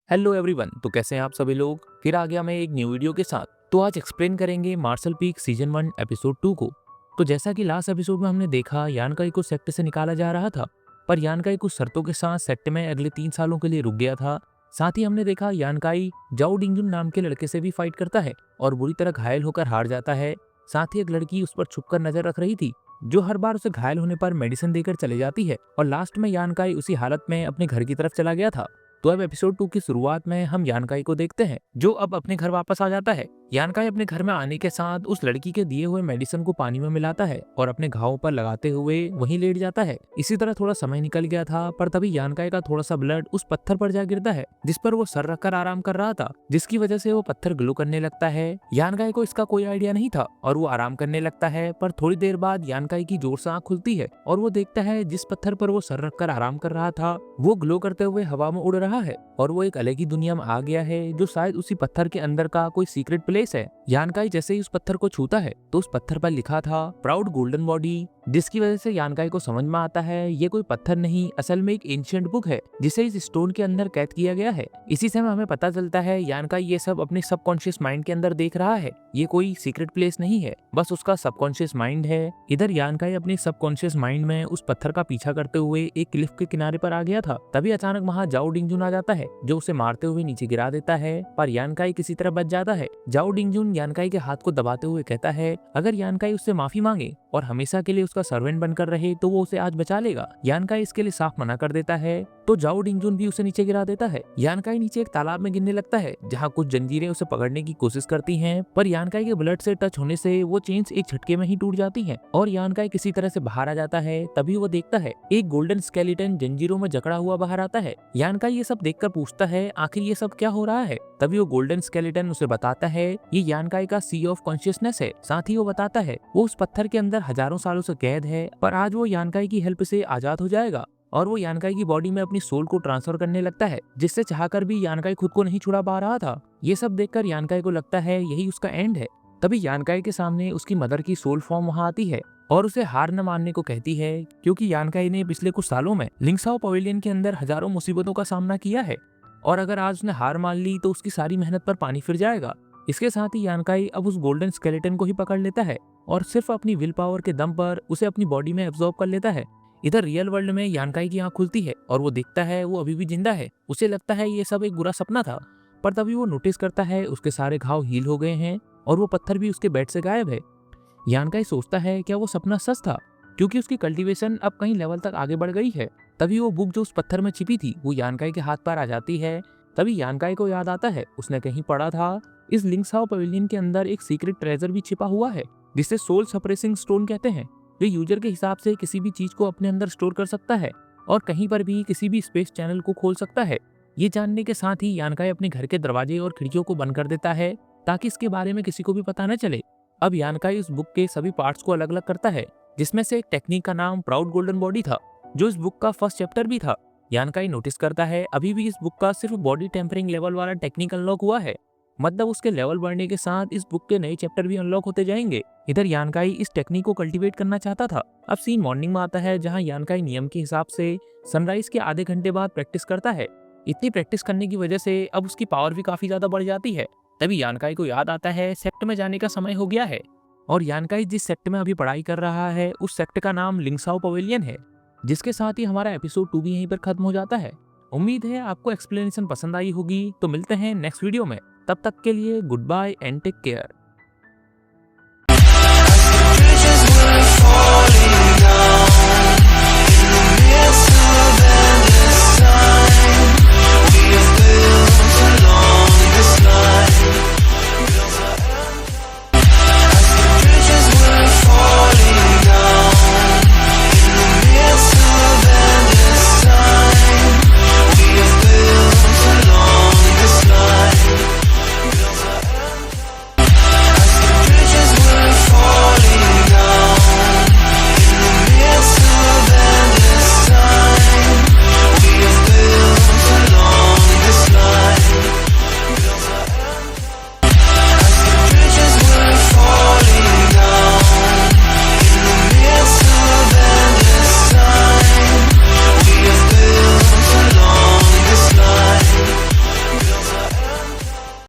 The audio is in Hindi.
Hello everyone. तो कैसे हैं आप सभी लोग। फिर आ गया मैं एक न्यू वीडियो के साथ। तो आज एक्सप्लेन करेंगे मार्शल पीक सीजन 1 एपिसोड 2 को। तो जैसा कि लास्ट एपिसोड में हमने देखा, यानकाई को सेक्ट से निकाला जा रहा था, पर यानकाई कुछ शर्तों के साथ सेक्ट में अगले 3 सालों के लिए रुक गया था। साथ ही हमने देखा यानकाई जाओ डिंगजुन नाम के लड़के से भी फाइट करता है और बुरी तरह घायल होकर हार जाता है। साथ ही एक लड़की उस पर छुपकर नजर रख रही थी, जो हर बार उसे घायल होने पर मेडिसिन देकर चले जाती है। और लास्ट में यानकाई उसी हालत में अपने घर की तरफ चला गया था। तो अब एपिसोड 2 की शुरुआत में हम यानकाई को देखते हैं, जो अब अपने घर वापस आ जाता है। यानकाई अपने घर में आने के साथ उस लड़की के दिए हुए मेडिसिन को पानी में मिलाता है और अपने घावों पर लगाते हुए वहीं लेट जाता है। इसी तरह थोड़ा समय निकल गया था, पर तभी यानकाई का थोड़ा सा ब्लड उस पत्थर पर जा गिरता है जिस पर वो सर रखकर आराम कर रहा था, जिसकी वजह से वो पत्थर ग्लो करने लगता है। यानकाई को इसका कोई आइडिया नहीं था और वो आराम करने लगता है, पर थोड़ी देर बाद यानकाई की जोर से आंख खुलती है और वो देखता है जिस पत्थर पर वो सर रखकर आराम कर रहा था वो ग्लो करते हुए हवा में उड़ रहा है और वो एक अलग ही दुनिया में आ गया है, जो शायद उसी पत्थर के अंदर का कोई सीक्रेट प्लेस है। यानकाई जैसे ही उस पत्थर को छूता है तो उस पत्थर पर लिखा था प्राउड गोल्डन बॉडी, जिसकी वजह से यानकाई को समझ में आता है ये कोई पत्थर नहीं, असल में एक एंशिएंट बुक है जिसे इस स्टोन के अंदर कैद किया गया है। इसी से हमें पता चलता है यानकाई ये सब अपने सबकॉन्शियस माइंड के अंदर देख रहा है। ये कोई सीक्रेट प्लेस नहीं है, बस उसका सबकॉन्शियस माइंड है। इधर यानकाई अपने सबकॉन्शियस माइंड में उस पत्थर का पीछा करते हुए एक क्लिफ के किनारे पर आ गया था। तभी अचानक वहां जाओ डिंगजुन आ जाता है, जो उसे मारते हुए नीचे गिरा देता है, पर यानकाई किसी तरह बच जाता है। जाओ डिंगजुन यानकाई के हाथ को दबाते हुए कहता है अगर यानकाई उससे माफी मांगे और हमेशा के लिए उसका सर्वेंट बनकर रहे तो वो उसे आज बचा लेगा। यानकाई इसके लिए साफ मना कर देता है, तो जाओ डिंगजुन भी उसे नीचे गिरा देता है। यानकाई नीचे एक तालाब में गिरने लगता है, जहाँ कुछ जंजीरें उसे पकड़ने की कोशिश करती हैं, पर यानकाई के ब्लड से टच होने से वो चेन्स एक झटके में ही टूट जाती हैं और यानकाई किसी तरह से बाहर आ जाता है। तभी वो देखता है एक गोल्डन स्केलेटन जंजीरों में जकड़ा हुआ बाहर आता है। यानकाई ये सब देखकर पूछता है आखिर ये सब क्या हो रहा है। तभी वो गोल्डन स्केलेटन उसे बताता है ये यानकाई का सी ऑफ कॉन्शियसनेस है। साथ ही वो बताता है वो उस पत्थर के अंदर हजारों सालों से कैद है, पर आज वो यानकाई की हेल्प से आजाद हो जाएगा और वो यानकाई की बॉडी में अपनी सोल को ट्रांसफर करने लगता है, जिससे चाहकर भी यानकाई खुद को नहीं छुड़ा पा रहा था। ये सब देखकर यानकाई को लगता है यही उसका एंड है। तभी यानकाई के सामने उसकी मदर की सोल फॉर्म वहां आती है और उसे हार न मानने को कहती है, क्योंकि यानकाई ने पिछले कुछ सालों में लिंगसाओ पवेलियन के अंदर हजारों मुसीबतों का सामना किया है और अगर आज उसने हार मान ली तो उसकी सारी मेहनत पर पानी फिर जाएगा। इसके साथ ही यानकाई अब उस गोल्डन स्केलेटन को ही पकड़ लेता है और सिर्फ अपनी विल पावर के दम पर उसे अपनी बॉडी में एब्जॉर्ब कर लेता है। इधर रियल वर्ल्ड में यानकाई की आंख खुलती है और वो देखता है वो अभी भी जिंदा है। उसे लगता है ये सब एक बुरा सपना था, पर तभी वो नोटिस करता है उसके सारे घाव हील हो गए हैं और वो पत्थर भी उसके बेड से गायब है। यानकाई सोचता है क्या वो सपना सच था, क्योंकि उसकी कल्टीवेशन अब कई लेवल तक आगे बढ़ गई है। तभी वो बुक जो उस पत्थर में छिपी थी वो यानकाई के हाथ पर आ जाती है। तभी यानकाई को याद आता है उसने कहीं पढ़ा था इस लिंगसाओ पवेलियन के अंदर एक सीक्रेट ट्रेजर भी छिपा हुआ है, जिसे सोल सप्रेसिंग स्टोन कहते हैं, जो यूजर के हिसाब से किसी भी चीज को अपने अंदर स्टोर कर सकता है और कहीं पर भी किसी भी स्पेस चैनल को खोल सकता है। ये जानने के साथ ही यानकाई अपने घर के दरवाजे और खिड़कियों को बंद कर देता है ताकि इसके बारे में किसी को भी पता न चले। अब यानकाई उस बुक के सभी पार्ट्स को अलग अलग करता है, जिसमें से एक टेक्निक का नाम प्राउड गोल्डन बॉडी था, जो इस बुक का फर्स्ट चैप्टर भी था। यानकाई नोटिस करता है अभी भी इस बुक का सिर्फ बॉडी टेम्परिंग लेवल वाला टेक्निक अनलॉक हुआ है, मतलब उसके लेवल बढ़ने के साथ इस बुक के नए चैप्टर भी अनलॉक होते जाएंगे। इधर यानकाई इस टेक्निक को कल्टीवेट करना चाहता था। अब सीन मॉर्निंग में आता है, जहां यानकाई नियम के हिसाब से सनराइज के आधे घंटे बाद प्रैक्टिस करता है। इतनी प्रैक्टिस करने की वजह से अब उसकी पावर भी काफी ज्यादा बढ़ जाती है। तभी यानकाई को याद आता है सेक्ट में जाने का समय हो गया है और यानकाई जिस सेक्ट में अभी पढ़ाई कर रहा है उस सेक्ट का नाम लिंगसाओ पवेलियन है। जिसके साथ ही हमारा एपिसोड 2 भी यहीं पर खत्म हो जाता है। उम्मीद है आपको एक्सप्लेनेशन पसंद आई होगी, तो मिलते हैं नेक्स्ट वीडियो में। तब तक के लिए goodbye and take care.